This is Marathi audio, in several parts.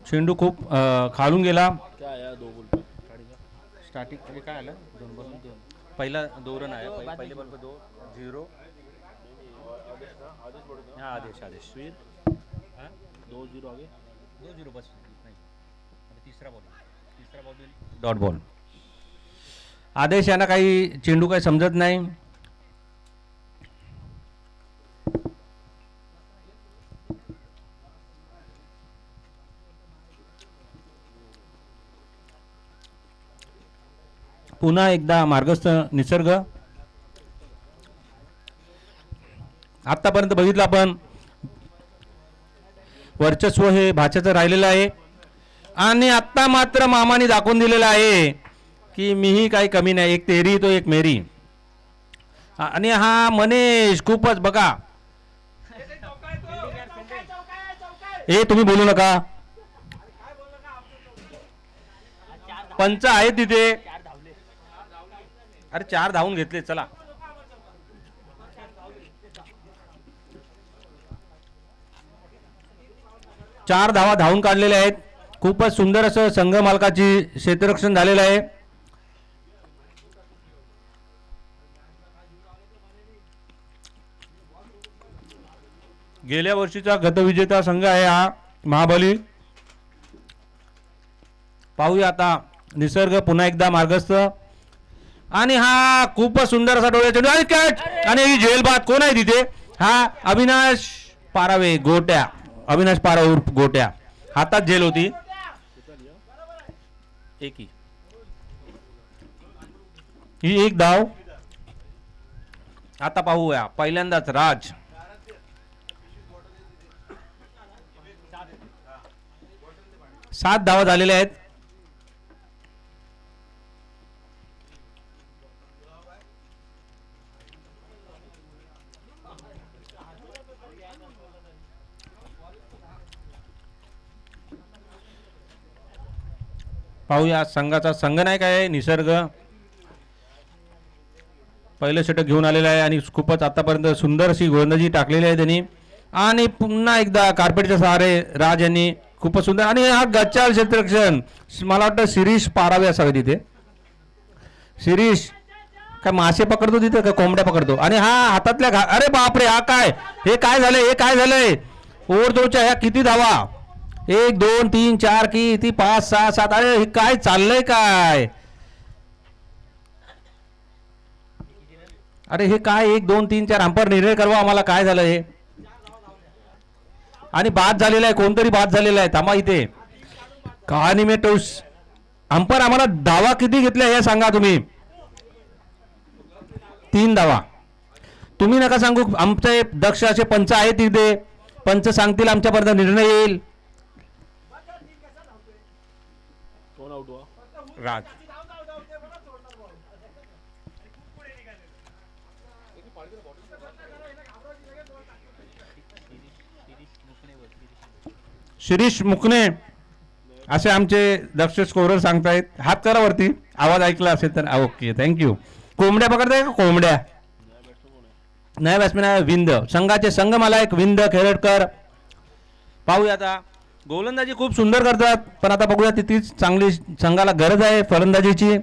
चेंडू खूप खालून गेला. क्या आया 2 बॉल पे स्टार्टिंग काय आलं 2 बॉल पहिला 2 रन आहे पहिले बॉल पे 2 0 हां आदेश फिर हां 2-0 आगे 2-0 बस नाही आता तिसरा बॉल डॉट बॉल. आदेश यांना काही चेंडू काही समजत नाही. पुन्हा एकदा मार्गस्थ निसर्ग. आतापर्यंत बघितलं आपण वर्चस्व हे भाच्याचं राहिलेलं आहे आणि आत्ता मात्र मामाने दाखवून दिलेलं आहे की मीही काही कमी नाही. एक तेरी तो एक मेरी. आणि हा मनीष खूपच बघा हे तुम्ही बोलू नका पंच आहे तिथे. अरे 4 धावून घेतले चला. चार धावा धावून काढलेल्या आहेत. खूपच सुंदर असं संघ मालकाची क्षेत्ररक्षण झालेलं आहे. गेल्या वर्षीचा गतविजेता संघ आहे हा महाबली. पाहूया आता निसर्ग पुन्हा एकदा मार्गस्थ आणि हा खूपच सुंदर असा डोळ्याचा चेंडू आणि कॅच आणि ही झेलबाद कोण आहे तिथे. हा अविनाश पारावे गोट्या. अविनाश पारावे उर्फ गोट्या. हातात झेल होती. ही एक धाव. आता पाहूया पहिल्यांदाच राज 7 धावा झालेल्या आहेत. पाहूया संघाचा संघनायक आहे निसर्ग. पहिलं षटक घेऊन आलेला आहे आणि खूपच आतापर्यंत सुंदर अशी गोलंदाजी टाकलेली आहे त्यांनी. आणि पुन्हा एकदा कार्पेटच्या सहारे राज यांनी खूपच सुंदर आणि हा गच्चाल क्षेत्ररक्षण मला वाटतं शिरीष पारावे असावे तिथे. शिरीष काय मासे पकडतो तिथे का कोंबड्या पकडतो. आणि हा हातातल्या अरे बापरे हा काय हे काय झालंय हे काय झालंय. ओव्हरथ्रोच्या ह्या किती धावा 1 2 3 4 किती 5 6 7. अरे हे काय चाललंय काय. अरे हे काय 1 2 3 4 अंपायर निर्णय करवा आम्हाला काय झालं हे. आणि बाद झालेला आहे कोणतरी बाद झालेला आहे. थांबा इथे कहाणी में टोस अंपायर आम्हाला धावा किती घेतल्या हे सांगा तुम्ही. 3 धावा. तुम्ही नका सांगू आमचे दक्ष असे पंच आहेत तिथे. पंच सांगतील आमच्यापर्यंत निर्णय येईल. कौन आउट हुआ राज शिरीष मुकणे असे आमचे दक्ष स्कोरर सांगतायत. हात करा वरती आवाज ऐकला असेल तर. Okay thank you. कोंबड्या पकडताय का कोंबड्या. नया बॅट्समॅन आहे विंद. संघाचे संघ मला एक विंद खेरडकर. पाहूया आता गोलंदाजी खूप सुंदर करतात पण आता बघूया तिथेच चांगली संघाला गरज आहे फलंदाजीची.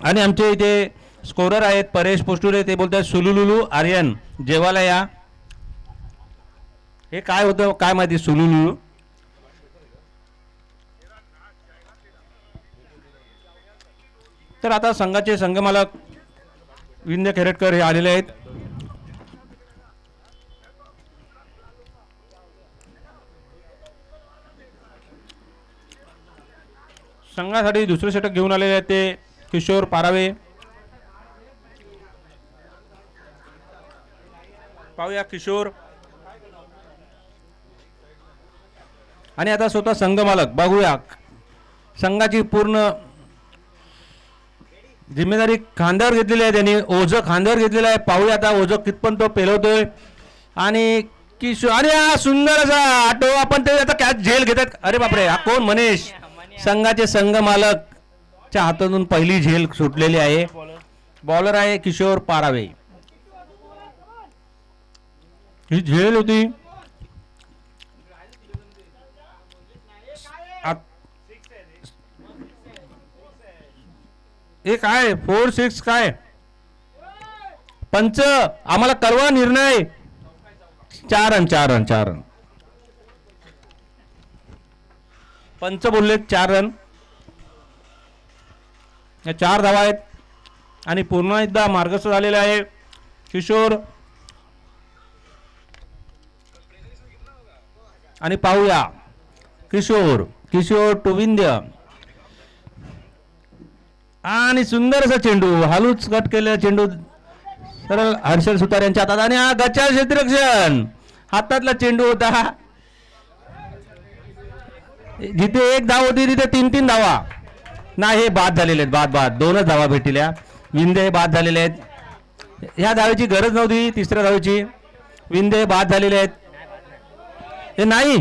आणि आमचे इथे स्कोरर आहेत परेश पोस्टुरे. ते बोलतात सुलुलुलू आर्यन जेवायला या. हे काय होतं काय माहिती सुलुलुलू. तर आता संघाचे संघमालक विंध्य खेरटकर हे आलेले आहेत. संघासाठी दुसरे षटक घेऊन आलेले आहेत ते किशोर पारावे. पाहूया किशोर. आणि आता स्वतः संघमालक बघूया संघाची पूर्ण जिम्मेदारी खांद्यावर घेतलेली आहे त्यांनी. ओझं खांद्यावर घेतलेलं आहे. पाहूया आता ओझं कितपण तो पेलवतोय. आणि किशोर आणि हा सुंदर असा आटो आपण ते आता कॅच झेल घेतात. अरे बापरे हा कोण मनीष. संघाचे संघ मालकच्या हातातून पहिली झेल सुटलेली आहे. बॉलर आहे किशोर पारावे. ही झेल होती. हे काय 4-6 काय पंच आम्हाला कळवा निर्णय. 4 रन. पंच बोलले 4 रन. या 4 धावा आहेत आणि पुन्हा एकदा मार्गस्थ झालेले आहे किशोर. आणि पाहूया किशोर टू विंध्य आणि सुंदर असा चेंडू हालूच कट केलेला चेंडू सरळ हर्षल सुतार यांच्या हातात आणि हा गच्चाळ क्षेत्ररक्षण हातातला चेंडू होता. जिथे 1 धाव होती तिथे 3 धावा. नाही हे बाद झालेले आहेत. बाद 2च धावा भेटल्या. विंध्य बाद झालेले आहेत. ह्या धावेची गरज नव्हती. 3ऱ्या धावेची विंध्य बाद झालेले आहेत. हे नाही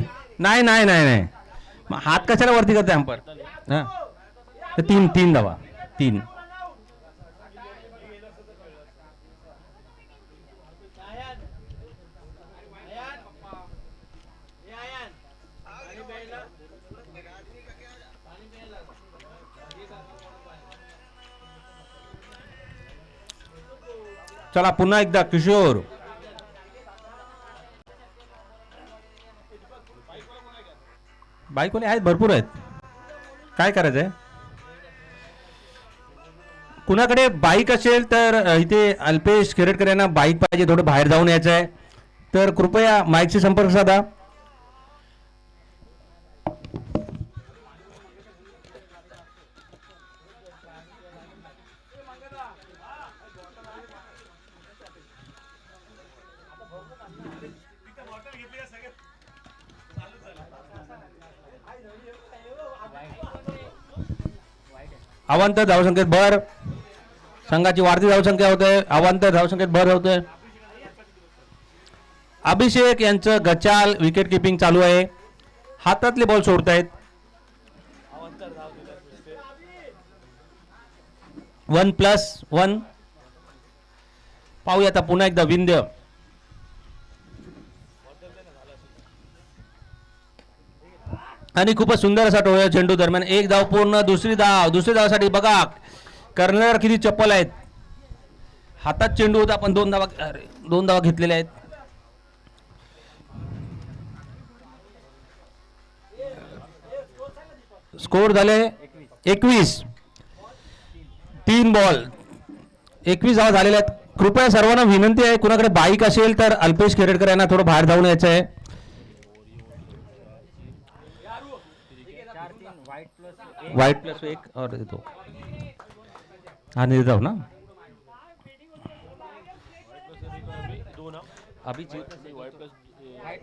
हात कशाला वरती करते अंपर. हा 3 धावा 3. चला पुन्हा एकदा किशोर. बाईकवाले आहेत भरपूर आहेत. काय करायचंय कुणाकडे बाईक असेल तर इथे अल्पेश खेरडकर यांना बाईक पाहिजे. थोडं बाहेर जाऊन यायचं आहे तर कृपया माईकशी संपर्क साधा. अवांत धावसंख्येत भर. संघाची वाढती धावसंख्या होते. अवांत धावसंख्येत भर होते. अभिषेक यांचं गचाल विकेट किपिंग चालू आहे. हातातले बॉल सोडतायत. 1+1. पाहूया आता पुन्हा एकदा विंध्य. आणि खूपच सुंदर असा टोळ्या चेंडू दरम्यान 1 धाव पूर्ण. दुसरी धावासाठी बघा कर्णधार किती चप्पल आहेत. हातात चेंडू होता पण 2 धावा घेतलेल्या आहेत. स्कोर झाले 21. 3 बॉल 21 धावा झालेल्या आहेत. कृपया सर्वांना विनंती आहे कुणाकडे बाईक असेल तर अल्पेश खेरडकर यांना थोडं बाहेर जाऊन यायचं आहे. व्हाइट+1 और 2 हाँ नहीं देता हूँ ना अभी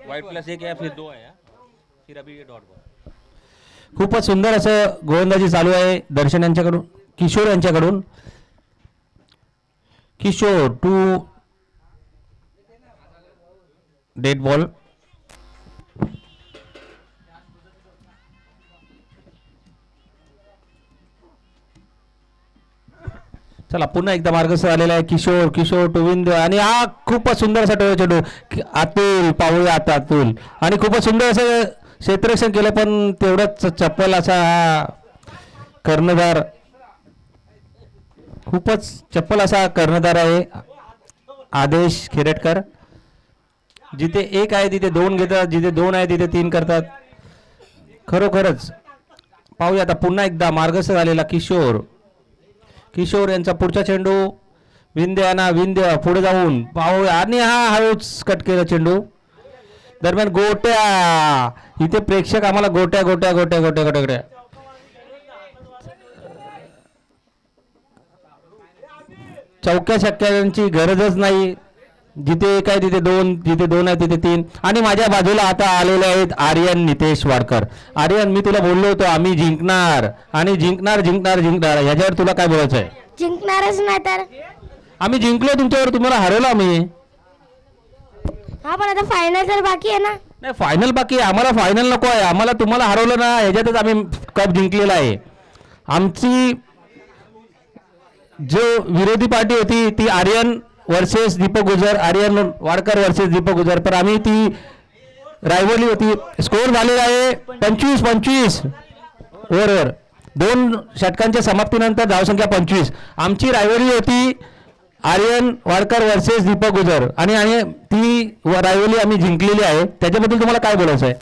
व्हाइट+1 या फिर 2 आया फिर अभी ये डॉट बॉल. खूपच सुंदर असं गोलंदाजी चालू आहे दर्शन यांच्याकडून किशोर यांच्याकडून. Kishore 2 dead ball. चला पुन्हा एकदा मार्गस्थ आलेला आहे किशोर टू विंध्य आणि हा खूपच सुंदर असा चेंडू अतुल. पाहूया आता अतुल आणि खूपच सुंदर असं क्षेत्ररक्षण केलं पण तेवढंच चप्पल असा हा कर्णधार. खूपच चप्पल असा कर्णधार आहे आदेश खेरडकर. जिथे 1 आहे तिथे 2 घेतात. जिथे 2 आहे तिथे 3 करतात. खरोखरच पाहूया आता पुन्हा एकदा मार्गस्थ झालेला किशोर यांचा पुढचा चेंडू. विंध्य पुढे जाऊन पाहूया आणि हा हळूच कट केला चेंडू. दरम्यान गोट्या. इथे प्रेक्षक आम्हाला गोट्या चौक्या छक्क्यांची गरजच नाही. जिथे 1 आहे तिथे 2, जिथे 2 आहे तिथे 3. आणि माझ्या बाजूला आता आलेले आहेत आर्यन नितेश वाडकर. आर्यन मी तुला बोललो होतो आम्ही जिंकणार आणि जिंकणार ह्याच्यावर तुला काय बोलायचं आहे. जिंकणारच नाही तर आम्ही जिंकलो तुमच्यावर. तुम्हाला हरवलं आम्ही. हा पण आता फायनल तर बाकी आहे ना. नाही फायनल बाकी आहे. आम्हाला फायनल नको आहे. आम्हाला तुम्हाला हरवलं ना ह्याच्यातच आम्ही कप जिंकलेला आहे. आमची जो विरोधी पार्टी होती ती आर्यन वर्सेस दीपक गुजर, आर्यन वाडकर वर्सेस दीपक गुजर, पण आम्ही ती रायवली होती. स्कोर झालेला आहे 25-25 ओव्हरवर. 2 षटकांच्या समाप्तीनंतर धावसंख्या 25. आमची रायवली होती आर्यन वाडकर वर्सेस दीपक गुजर आणि ती रायवली आम्ही जिंकलेली आहे. त्याच्याबद्दल तुम्हाला काय बोलायचं आहे?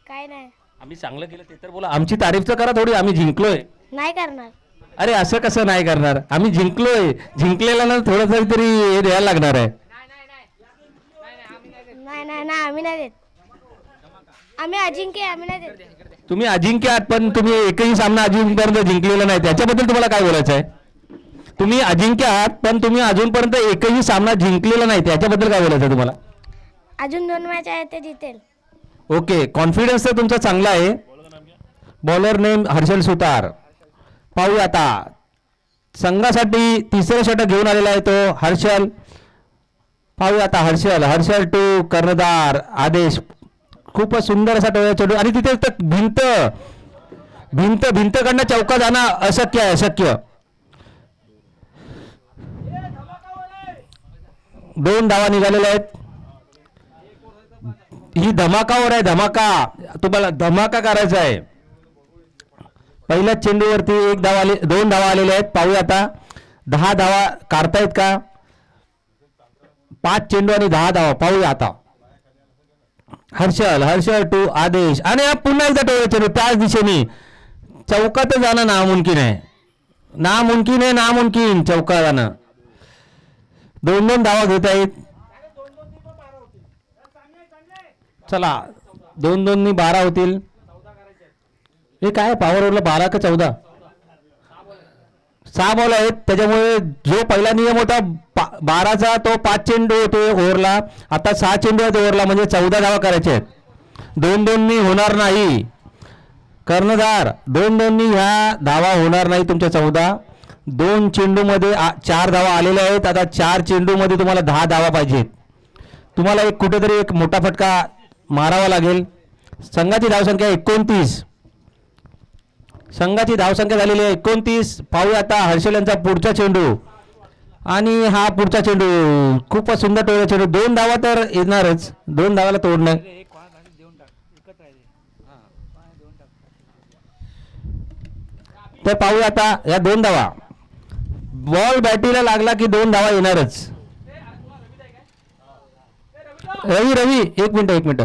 काय नाही. आम्ही चांगलं केलं ते तर बोला. आमची तारीफ तर करा थोडी. आम्ही जिंकलोय. नाही करणार. अरे असं कसं नाही करणार? आम्ही जिंकलोय. जिंकलेला ना थोडं तरी हे द्यायला लागणार आहे. नाही नाही नाही आम्ही नाही देत. आम्ही अजिंक्य आम्ही नाही देत. तुम्ही अजिंक्य आहात पण तुम्ही एकही सामना अजूनपर्यंत जिंकलेला नाही. त्याच्याबद्दल तुम्हाला काय बोलायचं आहे? तुम्ही अजिंक्य आहात पण तुम्ही अजूनपर्यंत एकही सामना जिंकलेला नाही. त्याच्याबद्दल काय बोलायचं आहे तुम्हाला? अजून 2 मॅच आहेत ते जितेल. ओके, कॉन्फिडन्स तर तुमचा चांगला आहे. बॉलर नेम हर्षल सुतार. पाहूया आता संघासाठी तिसरं षटक घेऊन आलेला आहे तो हर्षल. पाहूया आता हर्षल टू कर्णधार आदेश. खूपच सुंदर असा टोळ्या चढू आणि तिथे तर भिंत कडनं चौका जाणं अशक्य आहे. अशक्य. 2 धावा निघालेल्या आहेत. ही धमाकावर आहे. धमाका. तुम्हाला धमाका करायचा आहे. पहिल्याच चेंडूवरती 2 धावा आलेल्या आहेत. पाहूया आता 10 धावा काढतायत का? 5 चेंडू आणि 10 धावा. पाहूया आता हर्षल टू आदेश आणि पुन्हा एकदा टोळ्या चेंडू त्याच दिशेने. चौकात जाणं नामुमकिन आहे. नामुमकिन चौका जाणं. 2 धावा घेत आहेत. चला 2-2 12 होतील. हे काय पॉवर ओव्हरला 12 का 14? 6 बॉल आहेत. त्याच्यामुळे जो पहिला नियम होता 12चा तो 5 चेंडू होते ओव्हरला. आता 6 चेंडू आहेत ओव्हरला म्हणजे 14 धावा करायचे आहेत. 2-2 होणार नाही. कर्णधार 2-2 ह्या धावा होणार नाही तुमच्या. 14 2 चेंडूमध्ये 4 धावा आलेल्या आहेत. आता 4 चेंडूमध्ये तुम्हाला 10 धावा पाहिजेत. तुम्हाला कुठेतरी एक मोठा फटका मारावा लागेल. संघाची धावसंख्या 29. संघाची धावसंख्या झालेली आहे 29. पाहूया आता हर्षल यांचा पुढचा चेंडू आणि हा पुढचा चेंडू. खूपच सुंदर टोळा चेंडू. 2 धावा तर येणारच. 2 धावाला तोडणं. तर पाहूया आता या 2 धावा. बॉल बॅटीला लागला की 2 धावा येणारच. रवी एक मिनिट.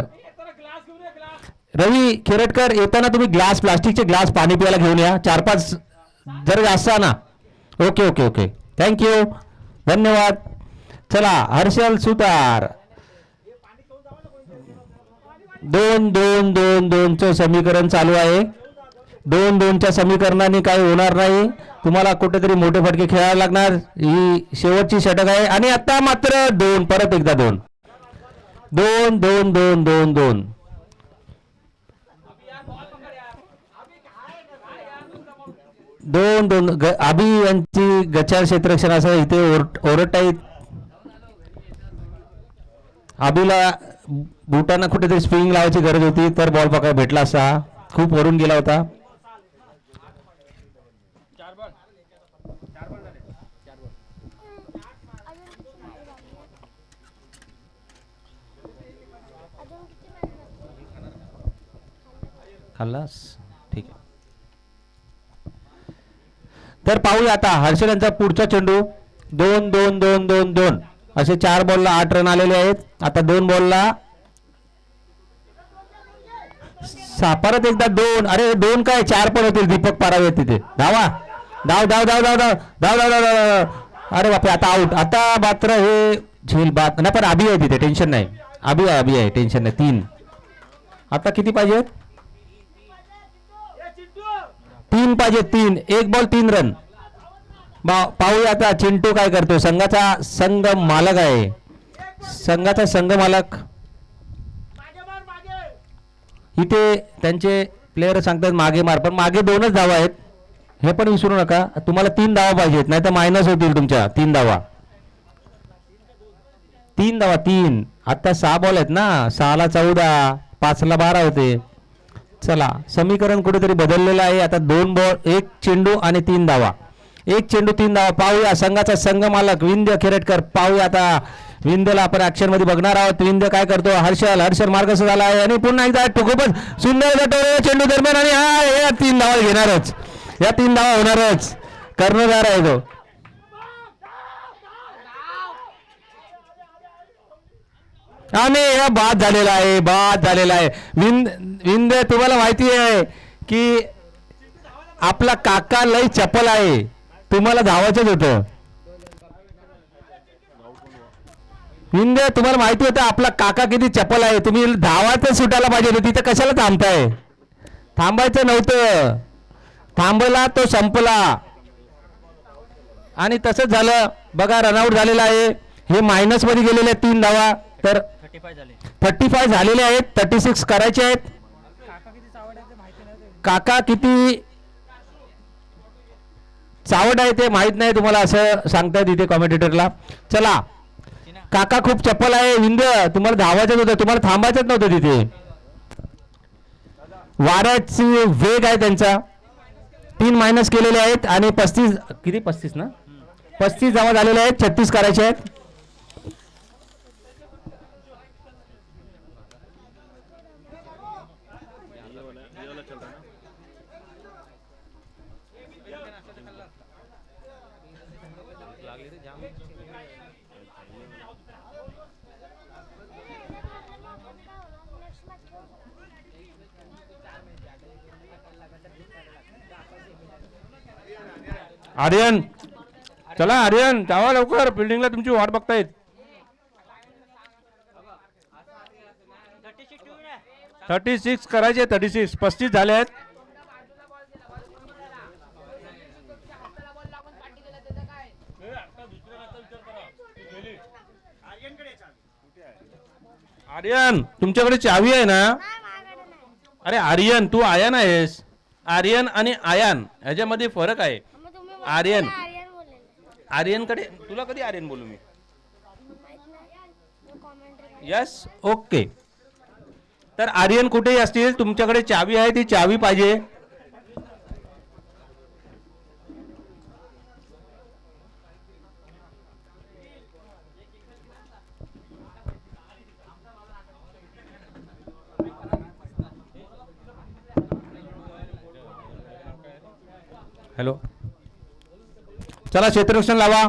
रवी खेरटकर येताना तुम्ही प्लास्टिकचे ग्लास पाणी प्यायला घेऊन या. 4-5 जर जास्त ना. ओके थँक्यू धन्यवाद. चला हर्षल सुतार 2-2-2-2चं समीकरण चालू आहे. 2-2च्या समीकरणाने काही होणार नाही. तुम्हाला कुठेतरी मोठे फटके खेळायला लागणार. ही शेवटची षटक आहे आणि आता मात्र 2 परत एकदा 2 अभि यांची गचाळ क्षेत्ररक्षण असं इथे ओरडतायत. अभिला बुटांना कुठेतरी स्प्रिंग लावायची गरज होती तर बॉल पकड भेटला असता. खूप वरून गेला होता. खाल्लास ठीक आहे. तर पाहूया आता हर्षल यांचा पुढचा चेंडू. 2-2-2-2-2 असे 4 बॉलला 8 रन आलेले आहेत. आता 2 बॉलला परत एकदा 2. अरे 2 काय 4 पण होतील. दीपक पारावे तिथे. धावा धाव धाव धाव धाव धाव धाव धाव धाव. अरे बापरे आता आउट. आता मात्र हे झेल बात नाही पण अभि आहे तिथे. टेन्शन नाही. अभि आहे टेन्शन नाही. 3 आता किती पाहिजेत? 3 पाहिजे. 3 1 बॉल 3 रन. पाहूया आता चिंटू काय करतो. संघाचा संघ मालक आहे. संघाचा संघ मालक इथे त्यांचे प्लेयर सांगतात मागे मार. पण मागे 2च धावा आहेत हे पण विसरू नका. तुम्हाला 3 धावा पाहिजेत नाही तर मायनस होतील तुमच्या. 3 धावा 3. आता 6 बॉल आहेत ना. 6ला 14 5ला 12 होते. चला समीकरण कुठेतरी बदललेलं आहे. आता 2 बॉल 1 चेंडू आणि 3 धावा. एक चेंडू 3 धावा. पाहूया संघाचा संघ मालक विंध्य खेरटकर. पाहूया आता विंध्यला आपण ऍक्शन मध्ये बघणार आहोत. विंध्य काय करतो. हर्षल मार्गस्थ झाला आहे आणि पुन्हा एकदा खूपच सुंदर गटोरे चेंडू दरम्यान आणि हा या 3 धावा घेणारच. या 3 धावा होणारच. कर्णधार आहे तो. आणि या बाद झालेला आहे. विंध्य तुम्हाला माहिती आहे की आपला काका लय चपल आहे. तुम्हाला धावायचंच होतं. विंध्य तुम्हाला माहिती होतं आपला काका किती चपल आहे. तुम्ही धावाच सुटायला पाहिजे होतं. तिथं कशाला थांबताय. थांबायचं नव्हतं. थांबला तो संपला आणि तसंच झालं बघा. रनआउट झालेला आहे. हे मायनस मध्ये गेलेले 3 धावा. तर 35 झालेले आहेत. 36 करायचे आहेत. काका किती चावट आहे ते माहित नाही तुम्हाला असं सांगतायत इथे कॉमेंटेटरला. चला काका खूप चप्पल आहे. विंध्य तुम्हाला धावायचंच होतं. तुम्हाला थांबायचंच नव्हतं तिथे. वाऱ्याची वेग आहे त्यांचा. 3 मायनस केलेले आहेत आणि 35 ना 35 जमा झालेले आहेत. 36 करायचे आहेत. आर्यन चला आर्यन जावा लवकर. बिल्डिंगला तुमची वाट बघतायत. 36 करायचे. 35 झाले आहेत. आर्यन तुमच्याकडे चावी आहे ना. अरे आर्यन तू आयान आहेस. आर्यन आणि आयान ह्याच्यामध्ये फरक आहे. आर्यन आर्यनकडे तुला कधी आर्यन बोलू मी. Yes okay. तर आर्यन कुठेही असतील तुमच्याकडे चावी आहे. ती चावी पाहिजे. हॅलो चला क्षेत्ररक्षण लावा.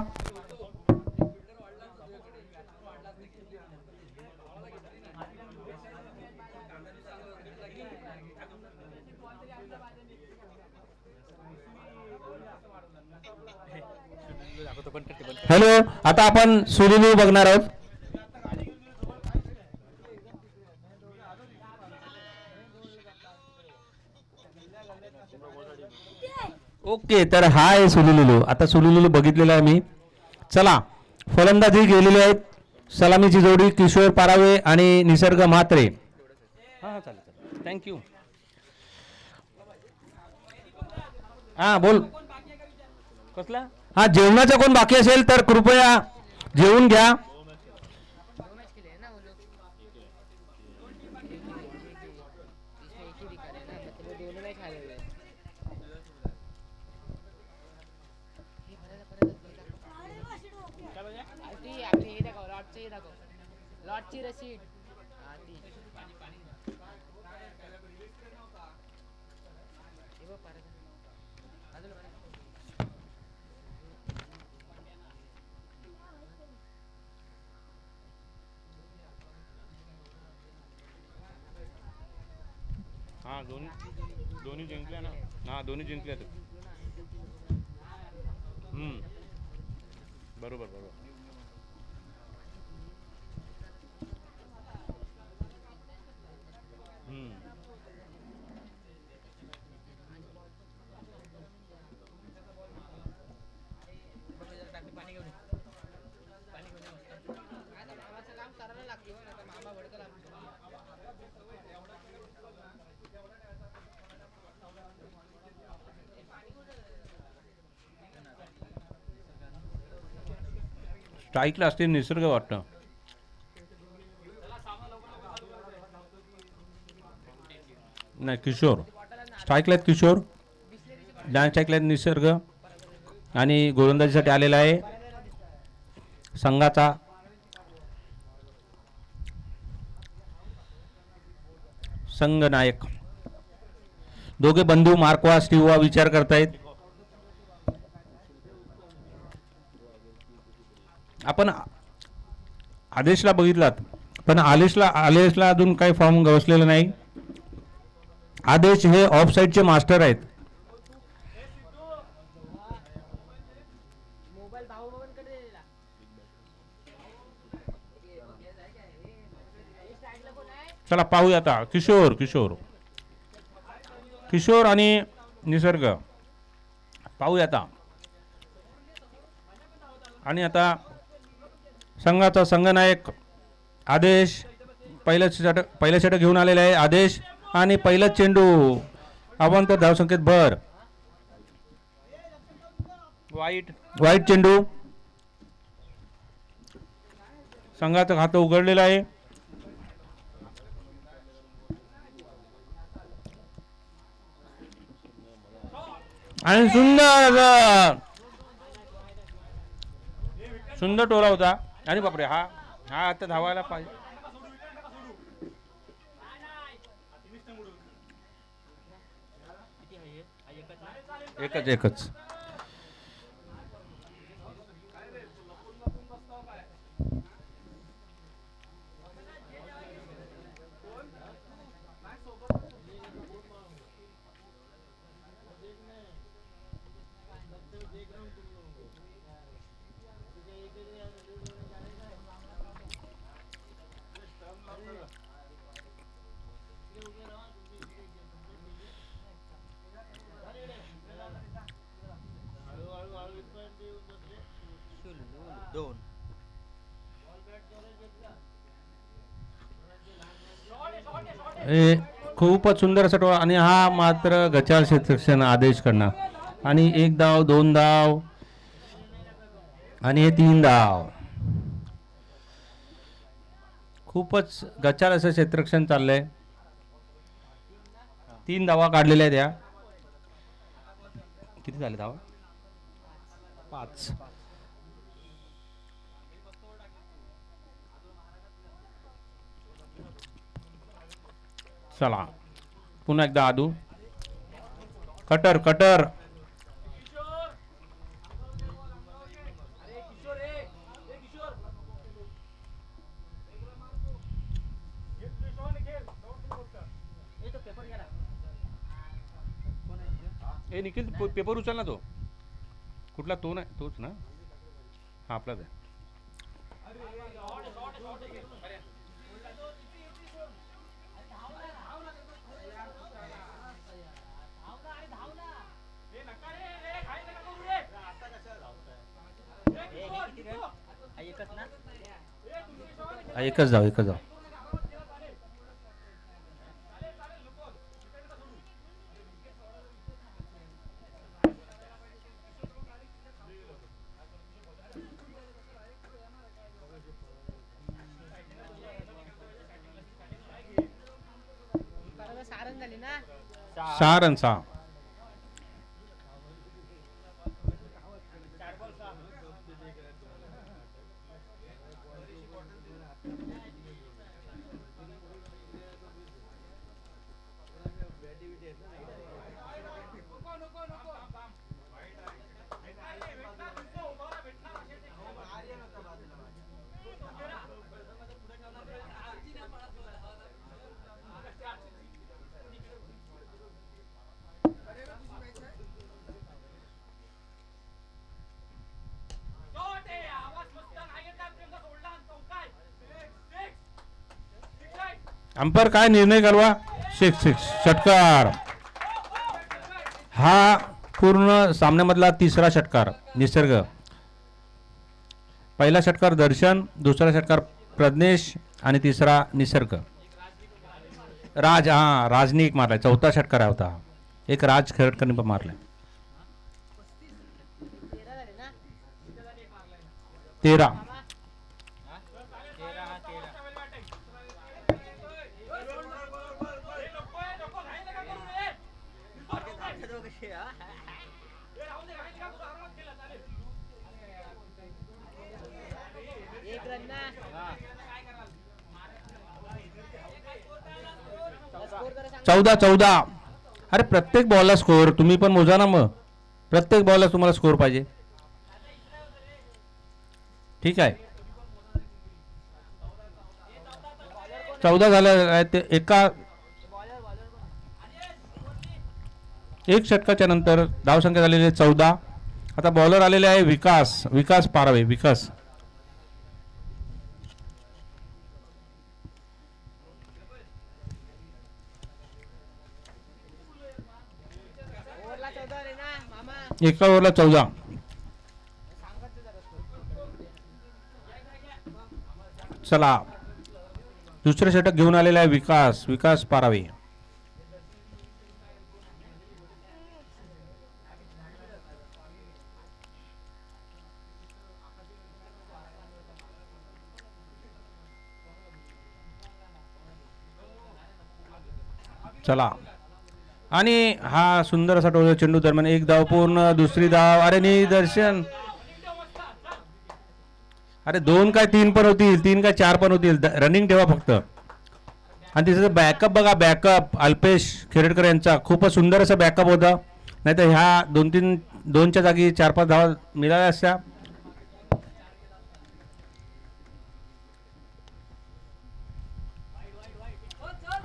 हॅलो आता आपण सुरुली बघणार आहोत. ओके तर हा आहे सुलुलुलू. आता सुलुलुलू बघितलेला आहे मी. चला फलंदाजी गेलेली आहेत. सलामीची जोडी किशोर पारावे आणि निसर्ग म्हात्रे. हा चालेल थँक्यू. हा बोल कसला. हा जेवणाचा कोण बाकी असेल तर कृपया जेवून घ्या. लॉटची रसीद हा दोन्ही जिंकल्या ना. हा दोन्ही जिंकल्या. बरोबर बरोबर. स्ट्राईकला असते निसर्ग वाटतं. नाही किशोर स्ट्राईकला आहेत. किशोर डान्स स्ट्राईकला आहेत. निसर्ग आणि गोलंदाजीसाठी आलेला आहे संघाचा संघनायक. दोघे बंधू मार्कवा स्टीवा विचार करतायत. आपण आदेशला बघितलात पण आलेशला अजून काही फॉर्म गवसलेला नाही. आदेश हे ऑफ साईडचे मास्टर आहेत. मोबाईल भाऊकडे दिलेला. चला पाहूया आता किशोर किशोर किशोर आणि निसर्ग पाहूया आता. आणि आता संघाचा संघनायक आदेश पहिलं षटक घेऊन आलेला आहे. आदेश आणि पहिलं चेंडू आपण तर धावसंख्येत भर. वाईट चेंडू. संघाचं खातं उघडलेलं आहे. आणि सुंदर टोला होता. आणि बापरे हा हा आता धावायला पाहिजे. एकच खूपच सुंदर असा टोळा. आणि हा मात्र गचाळ क्षेत्ररक्षण आदेश करणार. आणि 1 धाव 2 धाव आणि हे 3 धाव. खूपच गचाळ असं क्षेत्ररक्षण चाललंय. 3 धावा काढलेल्या आहेत. या किती झाले धावा? 5. चला पुन्हा एकदा आदू कटर ए निखिल पेपर उचल ना. तो कुठला? तो नाही तोच ना. हा आपलाच आहे. एकच जाऊ. सारण झाली ना. 6 रन 6. अंपायर काय निर्णय कळवा? 6 षटकार. हा पूर्ण सामन्यामधला 3रा षटकार निसर्ग. पहिला षटकार दर्शन, दुसरा षटकार प्रज्ञेश आणि तिसरा निसर्ग. राजने एक मारलाय. 4था षटकार होता. एक राज खेळकरने पण मारलाय. 13. झाली ना. स्कोर जरा सांग. 14-14. अरे प्रत्येक बॉलला स्कोर तुम्ही पण मोजा ना मग. प्रत्येक बॉलला तुम्हाला स्कोर पाहिजे. ठीक आहे. 14 झालं आहे ते एक षटकाच्या नंतर धावसंख्या झालेली आहे 14. आता बॉलर आलेले आहे विकास पारावे. विकास ओव्हरला 14 रे ना मामा. एका ओव्हरला 14. चला दुसरे षटक घेऊन आलेला आहे विकास पारावे. चला आणि हा सुंदर असा टोळा चेंडू दरम्यान एक धाव पूर्ण. दुसरी धाव. अरे निदर्शन. अरे 2 काय 3 पण होतील. 3 काय 4 पण होतील. रनिंग ठेवा फक्त. आणि तिचं बॅकअप बघा. बॅकअप अल्पेश खेरडकर यांचा खूपच सुंदर असं बॅकअप होता. नाहीतर ह्या 2च्या जागी 4-5 धावा मिळाल्या असत्या.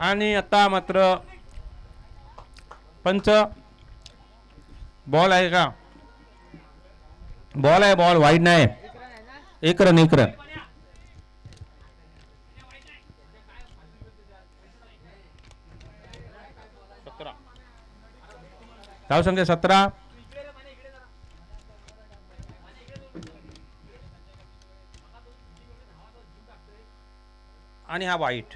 आणि आता मात्र पंच बॉल आहे का? बॉल आहे. बॉल वाईड नाही. एक रन. धावसंख्या 17. आणि हा वाईट.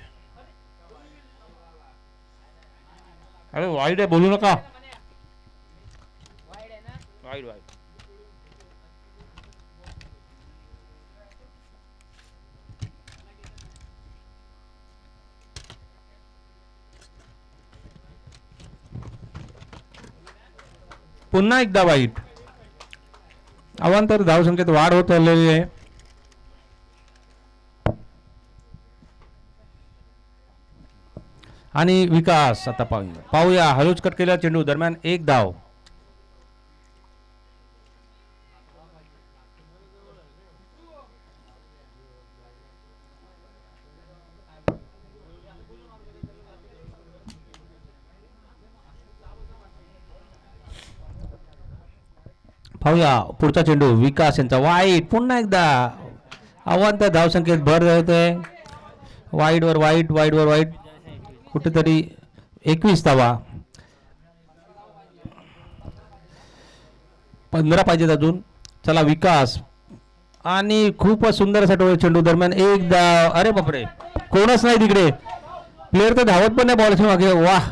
अरे वाईट आहे बोलू नका. वाईड आहे ना. वाईट. पुन्हा एकदा वाईट. अवांतर धावसंख्येत वाढ होत चाललेली आहे. आणि विकास आता पाहूया हळूच कट केला चेंडू दरम्यान एक धाव. पाहूया पुढचा चेंडू विकास यांचा वाईट. पुन्हा एकदा अवांतर धावसंख्येत भर होतोय. वाईट कुठेतरी 21 धावा. 15 पाहिजेत अजून. चला विकास आणि खूपच सुंदर असा चेंडू दरम्यान एक धाव. अरे बापरे कोणच नाही तिकडे. प्लेअर तर धावत पण नाही बॉलच्या मागे. वाह.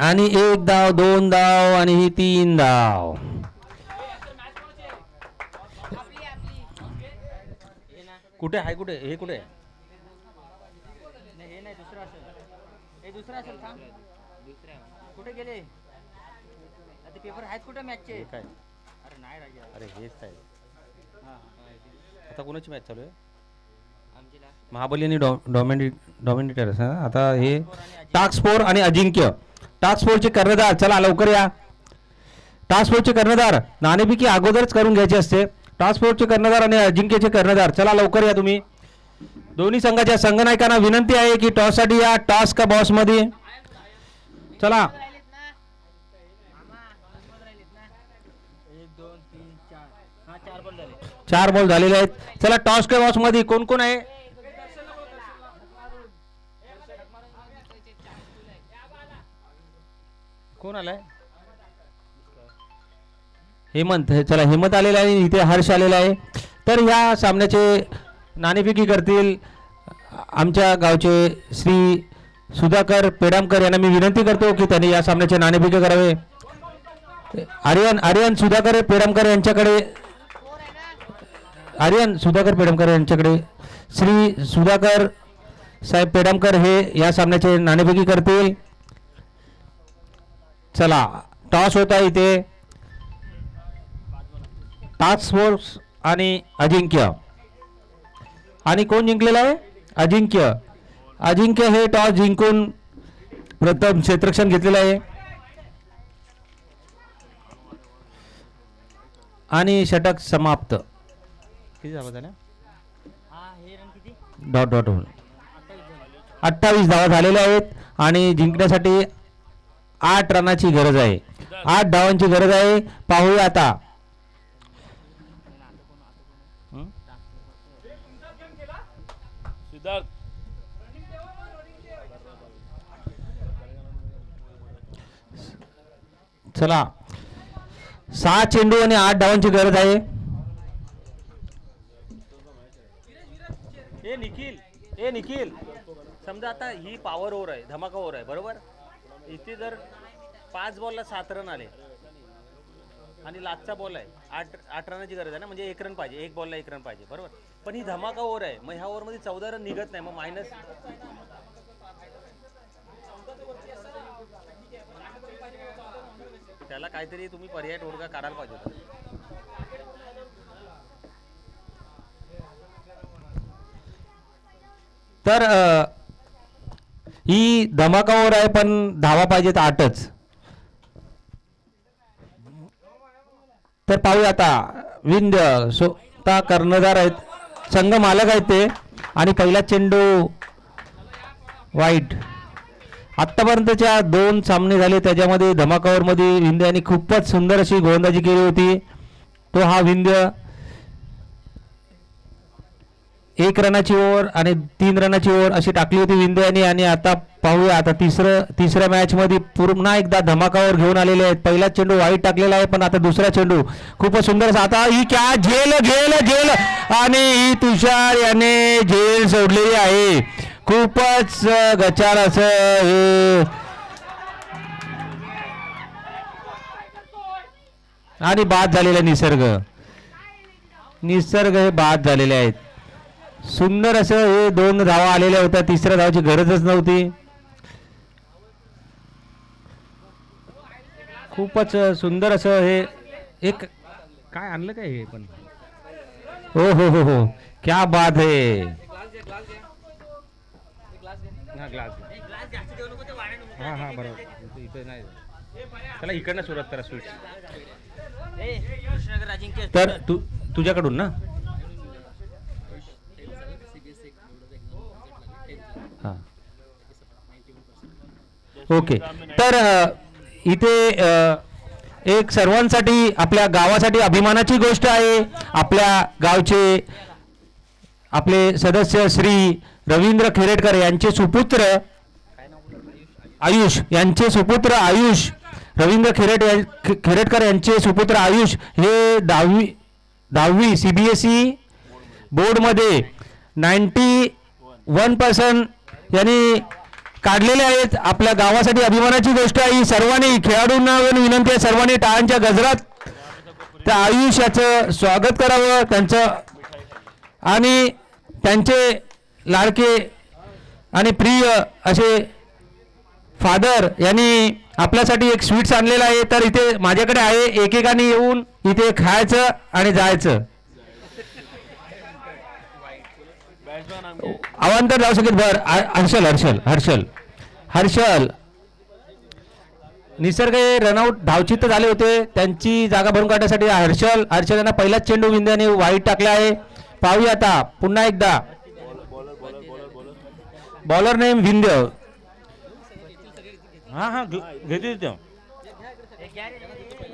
आणि एक धाव 2 धाव आणि ही 3 धाव. कुठे आहे हे कुठे आहे? हे नाही दुसरा असेल. हे दुसरा असेल. थांब. कुठे गेले? आता पेपर आहेत कुठे मॅचचे? हे काय? अरे नाही राजा. अरे हेच आहे. हां. आता कोणाची मॅच चालू आहे? आमची लास्ट. महाबली आणि डॉमिनेटर्स. आता हे टास्क फोर्स आणि अजिंक्य. टास्क फोर्सचे कर्णधार. चला लवकर या. टास्क फोर्सचे कर्णधार नाणेफेकी अगोदरच करून घ्यायचे असते. टास्क फोर्सचे कर्णधार आणि अजिंक्यचे कर्णधार. चला लवकर या तुम्ही. दोन्ही संघाच्या संघनायकांना विनंती आहे की टॉस साठी या. टॉस का बॉस मध्ये. चला 4 बॉल झालेले आहेत. चला टॉस का बॉस मध्ये कोण कोण आहे? कोण आलाय? हेमंत. चला हेमंत आलेला आहे. इथे हर्ष आलेला आहे. तर या सामन्याचे नाणेफेकी करतील आमच्या गावचे श्री सुधाकर पेडामकर यांना मी विनंती करतो की त्यांनी या सामन्याचे नाणेफेकी करावे. आर्यन सुधाकर पेडामकर यांच्याकडे. श्री सुधाकर साहेब पेडामकर हे या सामन्याचे नाणेफेकी करतील. चला टॉस होता इथे. टास्क फोर्स आणि अजिंक्य. आणि कोण जिंकलेला आहे? अजिंक्य. अजिंक्य हे टॉस जिंकून प्रथम क्षेत्ररक्षण घेतलेलं आहे आणि षटक समाप्त. किती धावा झाल्या? हा हे रन किती? डॉट डॉट होऊन 28 धावा झालेल्या आहेत आणि जिंकण्यासाठी 8 रनाची गरज आहे. 8 धावांची गरज आहे. पाहूया आता. सिद्धार्थ चला 6 चेंडू आणि 8 धावांची गरज आहे. ए निखिल, ए निखिल, समजा आता ही पॉवर ओव्हर आहे, धमाका ओव्हर आहे, बरोबर. इथे जर 5 बॉलला 7 रन आले आणि लास्टचा बॉल आहे 8 रनाची गरज आहे ना, म्हणजे 1 रन पाहिजे, 1 बॉलला 1 रन पाहिजे, बरोबर. पण ही धमाका ओव्हर आहे, मग ह्या ओव्हरमध्ये 14 रन निघत नाही, मग मायनस. त्याला काहीतरी तुम्ही पर्याय तोडगा काढायला पाहिजे होता. तर ही धमाकावर आहे पण धावा पाहिजेत 8च. तर पाहूया आता. विंध्य स्वतः कर्णधार आहेत, संघ मालक आहेत ते. आणि पहिला चेंडू वाईट. आत्तापर्यंतच्या 2 सामने झाले त्याच्यामध्ये धमाकावरमध्ये विंध्य यांनी खूपच सुंदर अशी गोलंदाजी केली होती. तो हा विंध्य 1 रनाची ओव्हर आणि 3 रनाची ओव्हर अशी टाकली होती विंध्य यांनी. आणि आता पाहूया आता तिसऱ्या मॅच मध्ये पुन्हा एकदा धमाकावर घेऊन आलेले आहेत. पहिला चेंडू वाईट टाकलेला आहे पण आता दुसरा चेंडू खूपच सुंदर. आता ही क्या झेल झेल झेल आणि ही तुषार याने झेल सोडलेली आहे. खूपच गचाळ असं हे. आणि बाद झालेला निसर्ग हे बाद झालेले आहेत. सुंदर असं हे 2 धावा आलेल्या होत्या, तिसऱ्या धावाची गरजच नव्हती. खूपच सुंदर असं हे एक काय आणलं काय हे पण. हो हो हो हो क्या बात है. हा हा बरोबर इथे नाही. चला इकडनं सुरुवात करा स्वीट. तर तुझ्याकडून ना. हा ओके. तर इथे एक सर्वांसाठी आपल्या गावासाठी अभिमानाची गोष्ट आहे. आपल्या गावचे आपले सदस्य श्री रवींद्र खेरेटकर यांचे सुपुत्र आयुष रवींद्र खेरेटकर यांचे सुपुत्र आयुष हे 10वी CBSE बोर्डमध्ये 91% यांनी काढलेले आहेत. आपल्या गावासाठी अभिमानाची गोष्ट आहे. सर्वांनी खेळाडूंना विनंती आहे, सर्वांनी टाळ्यांच्या गजरात त्या आयुष याचं स्वागत करावं त्यांचं. आणि त्यांचे लाडके आणि प्रिय असे फादर यांनी आपल्यासाठी एक स्वीट्स आणलेलं आहे. तर इथे माझ्याकडे आहे, एकेकाने येऊन इथे खायचं आणि जायचं. अवांतर जाऊ शकत भर. हर्षल निसर्ग हे रनआउट धावचित्त झाले होते, त्यांची जागा भरून काढण्यासाठी हर्षल यांना पहिलाच चेंडू विंध्याने वाईट टाकला आहे. पाहूया आता पुन्हा एकदा. Bowler name Vindhya. हा घेते.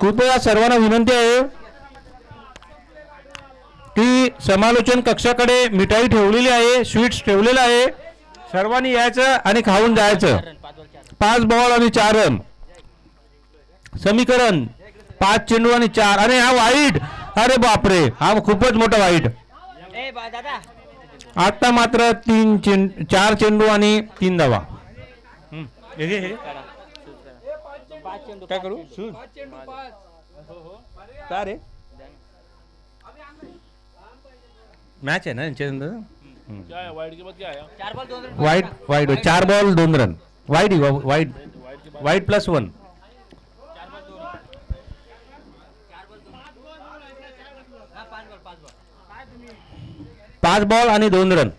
कृपया सर्वांना विनंती आहे की समालोचन कक्षाकडे मिठाई ठेवलेली आहे, स्वीट्स ठेवलेलं आहे. सर्वांनी यायचं आणि खाऊन जायचं. 5 बॉल आणि 4 रन. समीकरण 5 चेंडू आणि 4. अरे हा वाईट. अरे बापरे हा खूपच मोठा वाईट. आता मात्र 4 चेंडू आणि 3 धावा. काय करू का रे. मॅच आहे ना यांच्यानंतर. क्या है वाइड के बाद क्या आया? 4 बॉल 2 रन. वाईट 4 बॉल 2 रन. वाईट +1. 5 बॉल आणि 2 रन.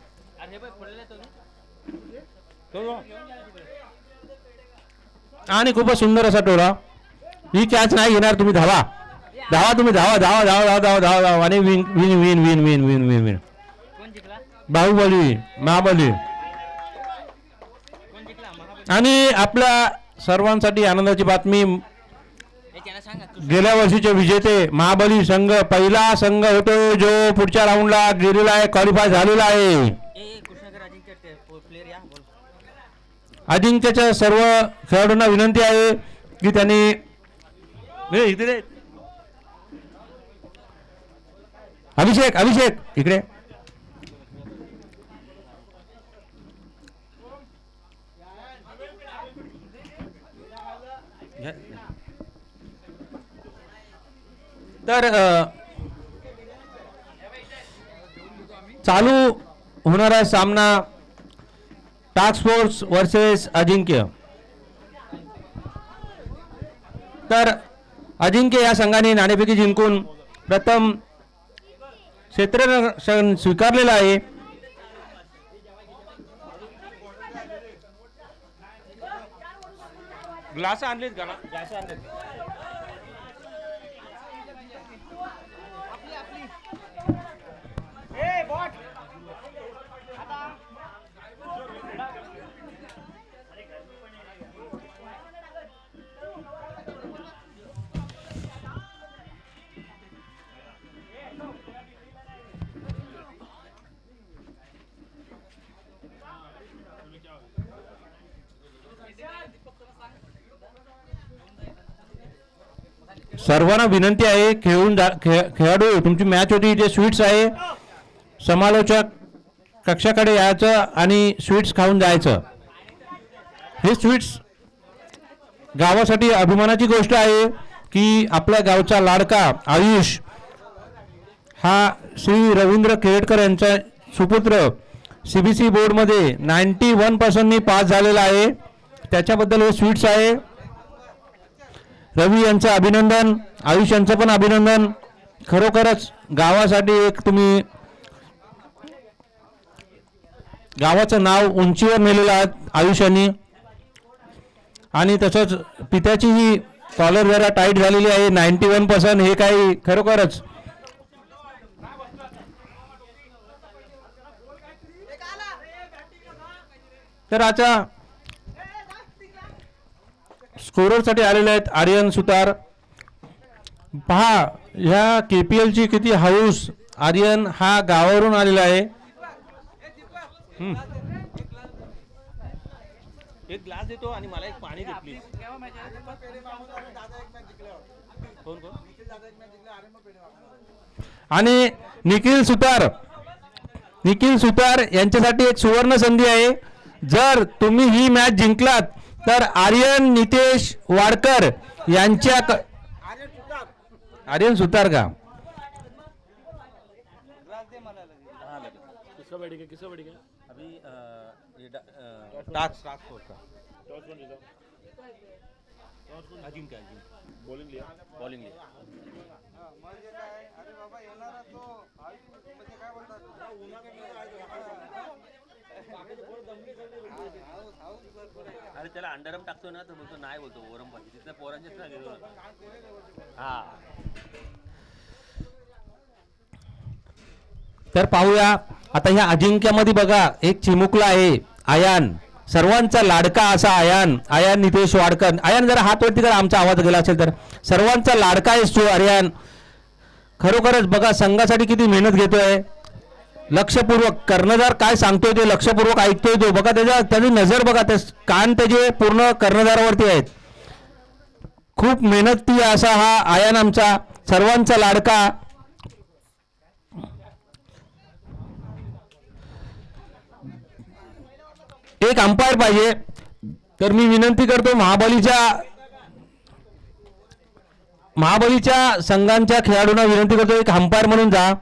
आणि खूपच सुंदर असा टोला. ही कॅच नाही घेणार तुम्ही. धावा धावा तुम्ही धावा धावा धावा धावा धावा धावा धावा आणि win win win win win win win win. Baahubali Mahabali. आणि आपल्या सर्वांसाठी आनंदाची बातमी, गेल्या वर्षीचे विजेते महाबली संघ पहिला संघ होतो जो पुढच्या राऊंडला गेलेला आहे, क्वालिफाय झालेला आहे. अजिंक्यच्या सर्व खेळाडूंना विनंती आहे की त्यांनी अभिषेक अभिषेक इकडे. तर चालू होणारा सामना टास्क फोर्स वर्सेस अजिंक्य. तर अजिंक्य या संघाने नाणेफेकी जिंकून प्रथम क्षेत्ररक्षण स्वीकारलेलं आहे. ग्लास आणलेत का? ग्लास आणलेत. सर्वांना विनंती आहे खेळाडू तुमची मॅच होती जे स्वीट्स आहे समालोचक कक्षाकडे यायचं आणि स्वीट्स खाऊन जायचं. हे स्वीट्स गावासाठी अभिमानाची गोष्ट आहे की आपल्या गावचा लाडका आयुष हा श्री रवींद्र केळटकर यांचा सुपुत्र CBC बोर्डमध्ये 91% पास झालेला आहे. त्याच्याबद्दल हे स्वीट्स आहे. रवी यांचं अभिनंदन, आयुष यांचं पण अभिनंदन. खरोखरच गावासाठी एक तुम्ही गावाचं नाव उंचीवर नेलेलं आहात आयुष्याने. आणि तसंच पित्याची ही कॉलर जरा टाईट झालेली आहे. 91% हे काही खरोखरच तर आता स्कोररसाठी आलेले आहेत आर्यन सुतार. पहा ह्या KPL ची किती हाऊस. आर्यन हा गावावरून आलेला आहे. एक ग्लास देतो आणि मला एक पाणी दे प्लीज. आणि निखिल सुतार यांच्यासाठी एक सुवर्ण संधी आहे. जर तुम्ही ही मॅच जिंकलात तर आर्यन नितेश वाडकर यांच्या आर्यन सुतार का किसका बैठेगा अभी टास्क फोर्स का अजिंक्य बॉलिंग लिया. बॉलिंग लिया. अरे त्याला अंडरम टाकतो ना तर बोलतो नाही, बोलतो ओरम पाहिजे तिथल्या पोरांचेच नाही घेतो. हा तर पाहूया आता ह्या अजिंक्यामध्ये बघा एक चिमुकला आहे आयान, सर्वांचा लाडका असा आयान नितेश वाडकर. आयान जरा हात वरती करा, आमचा आवाज गेला असेल तर. सर्वांचा लाडका आहेस तू आर्यन. खरोखरच बघा संघासाठी किती मेहनत घेतोय. लक्षपूर्वक कर्णधार काय सांगतोय ते लक्षपूर्वक ऐकतोय तो. बघा त्याची नजर बघा, ते कान त्याचे पूर्ण कर्णधारावरती आहेत. खूप मेहनती असा हा आयान आमचा सर्वांचा लाडका. एक अंपायर पाहिजे, तर मी विनंती करतो महाबलीच्या संघांच्या खेळाडूंना विनंती करतो एक अंपायर म्हणून जा.